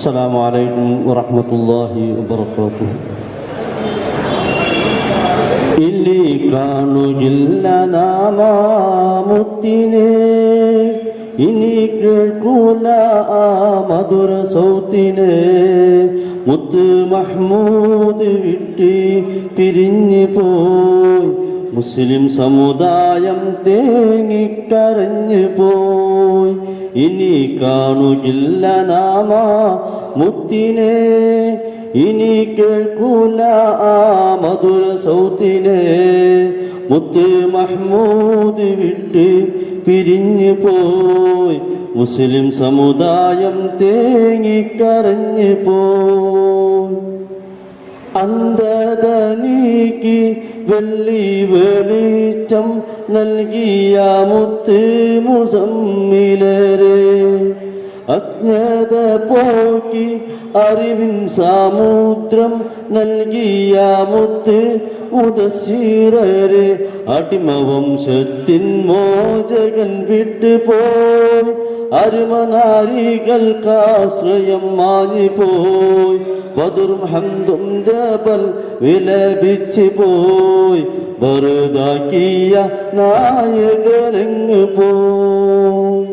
السلام عليكم ورحمة الله وبركاته. إني كانوا جل നാമമുത്തിനെ ഇനി കേൾക്കൂല ആ മധുര സൗത്തിനെ മുത്ത് മഹ്മൂദ് വിട്ട് പിരിഞ്ഞു പോയി മുസ്ലിം സമുദായം തേങ്ങിക്കരഞ്ഞു പോയി. ഇനി കാണുകില്ല നാമ മുത്തിനെ ഇനി കേൾക്കൂല ആ മധുര സൗത്തിനെ മുത്ത് മഹ്മൂദ് വിട്ട് പിരിഞ്ഞു പോയി മുസ്ലിം സമുദായം തേങ്ങിക്കരഞ്ഞു പോയി. അന്ധത നീക്കി വെള്ളി വെളിച്ചം നൽകിയ മുത്ത് മുസമ്മിലരെ അജ്ഞത പോക്കി അറിവിൻ സമുദ്രം നൽകിയ മുത്ത് മുദസ്സിറരെ അടിമവംശത്തിൻ മോചകൻ വിട്ടുപോയി അരുമനാരികൾക്കാശ്രയം മാഞ്ഞുപോയി ബദറും ഹംദും ജബൽ വിലപിച്ചു പോയി ബറുദാക്കിയ നായകനങ്ങ് പോയി.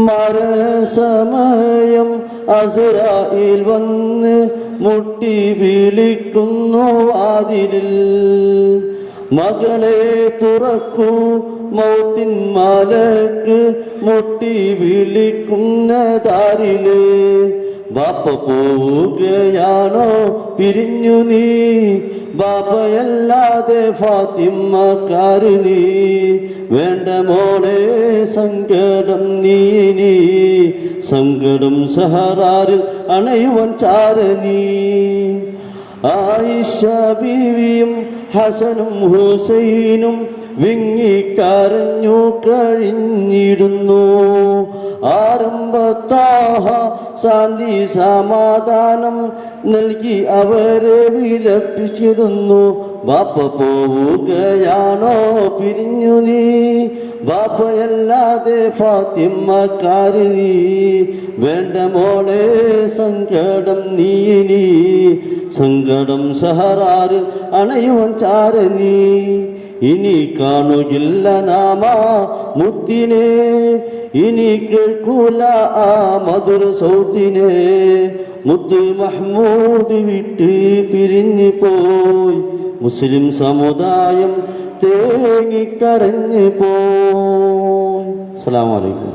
മരണസമയം അസ്രായീൽ വന്ന് മുട്ടി വിളിക്കുന്നു വാതിലിൽ മകളെ തുറക്കൂ മൗത്തിൻ മലക്ക് മുട്ടി വിളിക്കുന്ന ദാരില് ബാപ്പ പോവുകയാണോ പിരിഞ്ഞു നീ ബാപ്പയല്ലാതെ ഫാത്തിമ്മക്കാരിനി വേണ്ട മോളെ സങ്കടം നീ സങ്കടം സഹറാറിൽ അണയുവൻ ചാരനീ. ആയിഷ ബീവിയും ഹസനും ഹുസൈനും വിങ്ങിക്കരഞ്ഞു കഴിഞ്ഞിരുന്നു. ആരംഭത്താഹ ശാന്തി സമാധാനം നൽകി അവരെ വിലപിച്ചിരുന്നു. ബാപ്പ പോവുകയാണോ പിരിഞ്ഞു നീ ബാപ്പയല്ലാതെ ഫാത്തിമ്മക്കാരിനി വേണ്ട മോളെ സങ്കടം നീ സങ്കടം സഹറാറിൽ അണയുവൻ ചാരനീ. ഇനി കാണുകില്ല നാമ മുത്തിനെ ഇനി കേൾക്കൂല ആ മധുര സൗത്തിനെ മുത്ത് മഹ്മൂദ് വിട്ട് പിരിഞ്ഞു പോയി മുസ്ലിം സമുദായം തേങ്ങിക്കരഞ്ഞു പോയി. അസ്സലാമു അലൈക്കും.